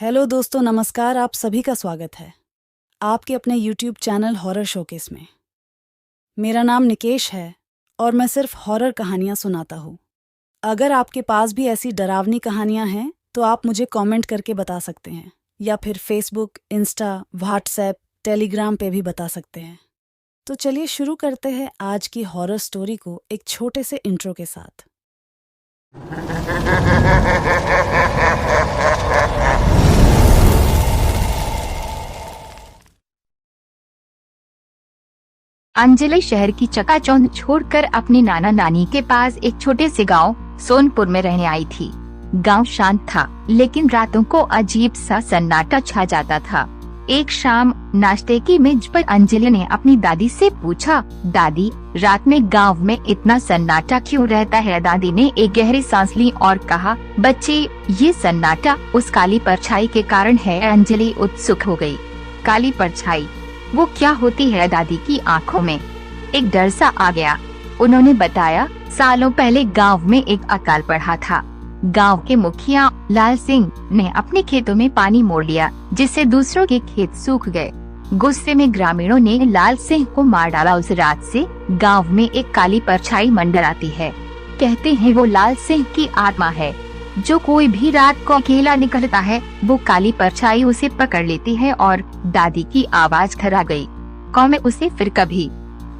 Hello दोस्तों, नमस्कार। आप सभी का स्वागत है आपके अपने YouTube चैनल हॉरर शोकेस में। मेरा नाम निकेश है और मैं सिर्फ हॉरर कहानियाँ सुनाता हूँ। अगर आपके पास भी ऐसी डरावनी कहानियाँ हैं तो आप मुझे कमेंट करके बता सकते हैं या फिर फेसबुक, इंस्टा, व्हाट्सएप, टेलीग्राम पे भी बता सकते हैं। तो चलिए शुरू करते हैं आज की हॉरर स्टोरी को एक छोटे से इंट्रो के साथ। अंजलि शहर की चकाचौंध छोड़कर अपने नाना नानी के पास एक छोटे से गांव सोनपुर में रहने आई थी। गांव शांत था, लेकिन रातों को अजीब सा सन्नाटा छा जाता था। एक शाम नाश्ते की मेज पर अंजलि ने अपनी दादी से पूछा, दादी, रात में गांव में इतना सन्नाटा क्यों रहता है? दादी ने एक गहरी सांस ली और कहा, बच्चे, ये सन्नाटा उस काली परछाई के कारण है। अंजलि उत्सुक हो गई। काली परछाई, वो क्या होती है? दादी की आंखों में एक डर सा आ गया। उन्होंने बताया, सालों पहले गांव में एक अकाल पड़ा था। गांव के मुखिया लाल सिंह ने अपने खेतों में पानी मोड़ लिया, जिससे दूसरों के खेत सूख गए। गुस्से में ग्रामीणों ने लाल सिंह को मार डाला। उस रात से गांव में एक काली परछाई मंडराती है। कहते हैं वो लाल सिंह की आत्मा है। जो कोई भी रात को अकेला निकलता है, वो काली परछाई उसे पकड़ लेती है। और दादी की आवाज थरा गई। गांव में उसे फिर कभी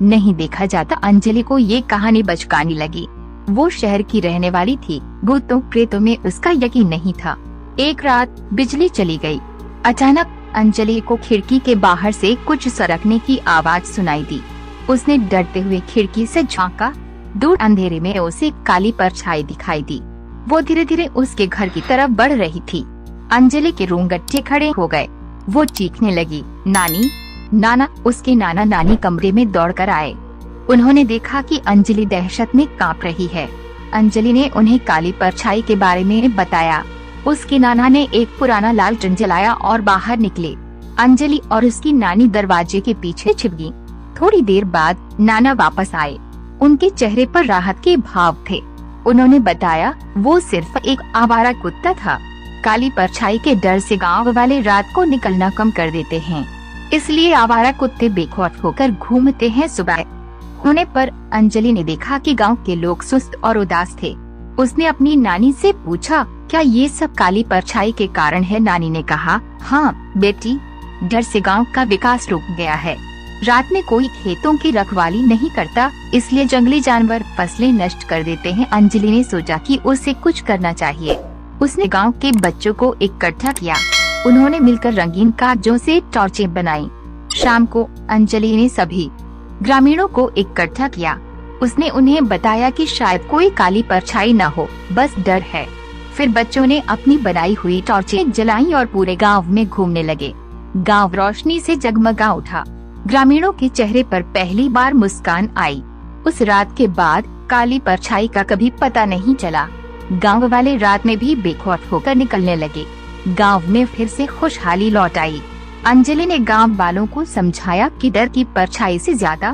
नहीं देखा जाता। अंजलि को ये कहानी बचकानी लगी। वो शहर की रहने वाली थी, भूतों प्रेतों में उसका यकीन नहीं था। एक रात बिजली चली गई। अचानक अंजलि को खिड़की के बाहर से कुछ सरकने की आवाज सुनाई दी। उसने डरते हुए खिड़की से झांका। दूर अंधेरे में उसे काली परछाई दिखाई दी। वो धीरे धीरे उसके घर की तरफ बढ़ रही थी। अंजलि के रोंगटे खड़े हो गए। वो चीखने लगी, नानी, नाना। उसके नाना नानी कमरे में दौड़कर आए। उन्होंने देखा कि अंजलि दहशत में कांप रही है। अंजलि ने उन्हें काली परछाई के बारे में बताया। उसके नाना ने एक पुराना लालटेन जलाया और बाहर निकले। अंजलि और उसकी नानी दरवाजे के पीछे छिप गईं। थोड़ी देर बाद नाना वापस आए। उनके चेहरे पर राहत के भाव थे। उन्होंने बताया, वो सिर्फ एक आवारा कुत्ता था। काली परछाई के डर से गांव वाले रात को निकलना कम कर देते हैं, इसलिए आवारा कुत्ते बेखौफ होकर घूमते हैं। सुबह होने पर अंजलि ने देखा कि गांव के लोग सुस्त और उदास थे। उसने अपनी नानी से पूछा, क्या ये सब काली परछाई के कारण है? नानी ने कहा, हाँ बेटी, डर से गांव का विकास रुक गया है। रात में कोई खेतों की रखवाली नहीं करता, इसलिए जंगली जानवर फसलें नष्ट कर देते हैं। अंजलि ने सोचा कि उसे कुछ करना चाहिए। उसने गांव के बच्चों को इकट्ठा किया। उन्होंने मिलकर रंगीन कागजों से टॉर्चें बनाई। शाम को अंजलि ने सभी ग्रामीणों को इकट्ठा किया। उसने उन्हें बताया कि शायद कोई काली परछाई न हो, बस डर है। फिर बच्चों ने अपनी बनाई हुई टॉर्चें जलाई और पूरे गाँव में घूमने लगे। गाँव रोशनी से जगमगा उठा। ग्रामीणों के चेहरे पर पहली बार मुस्कान आई। उस रात के बाद काली परछाई का कभी पता नहीं चला। गांव वाले रात में भी बेखौफ होकर निकलने लगे। गांव में फिर से खुशहाली लौट आई। अंजलि ने गांव वालों को समझाया कि डर की परछाई से ज्यादा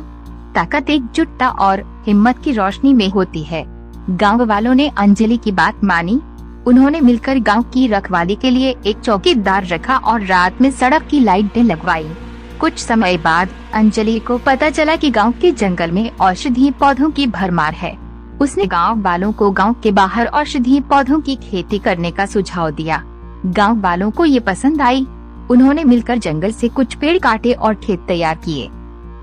ताकत एकजुटता और हिम्मत की रोशनी में होती है। गांव वालों ने अंजलि की बात मानी। उन्होंने मिलकर गांव की रखवाली के लिए एक चौकीदार रखा और रात में सड़क की लाइटें लगवाई। कुछ समय बाद अंजलि को पता चला कि गांव के जंगल में औषधीय पौधों की भरमार है। उसने गांव वालों को गांव के बाहर औषधीय पौधों की खेती करने का सुझाव दिया। गांव वालों को ये पसंद आई। उन्होंने मिलकर जंगल से कुछ पेड़ काटे और खेत तैयार किए।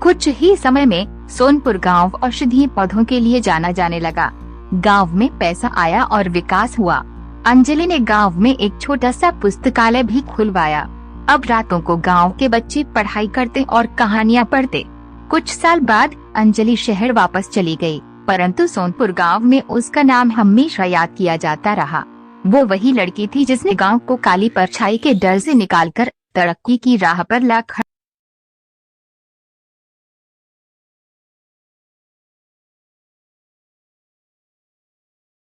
कुछ ही समय में सोनपुर गांव औषधीय पौधों के लिए जाना जाने लगा। गांव में पैसा आया और विकास हुआ। अंजलि ने गांव में एक छोटा सा पुस्तकालय भी खुलवाया। अब रातों को गांव के बच्चे पढ़ाई करते और कहानियाँ पढ़ते। कुछ साल बाद अंजलि शहर वापस चली गई, परंतु सोनपुर गांव में उसका नाम हमेशा याद किया जाता रहा। वो वही लड़की थी जिसने गांव को काली परछाई के डर से निकालकर तरक्की की राह पर ला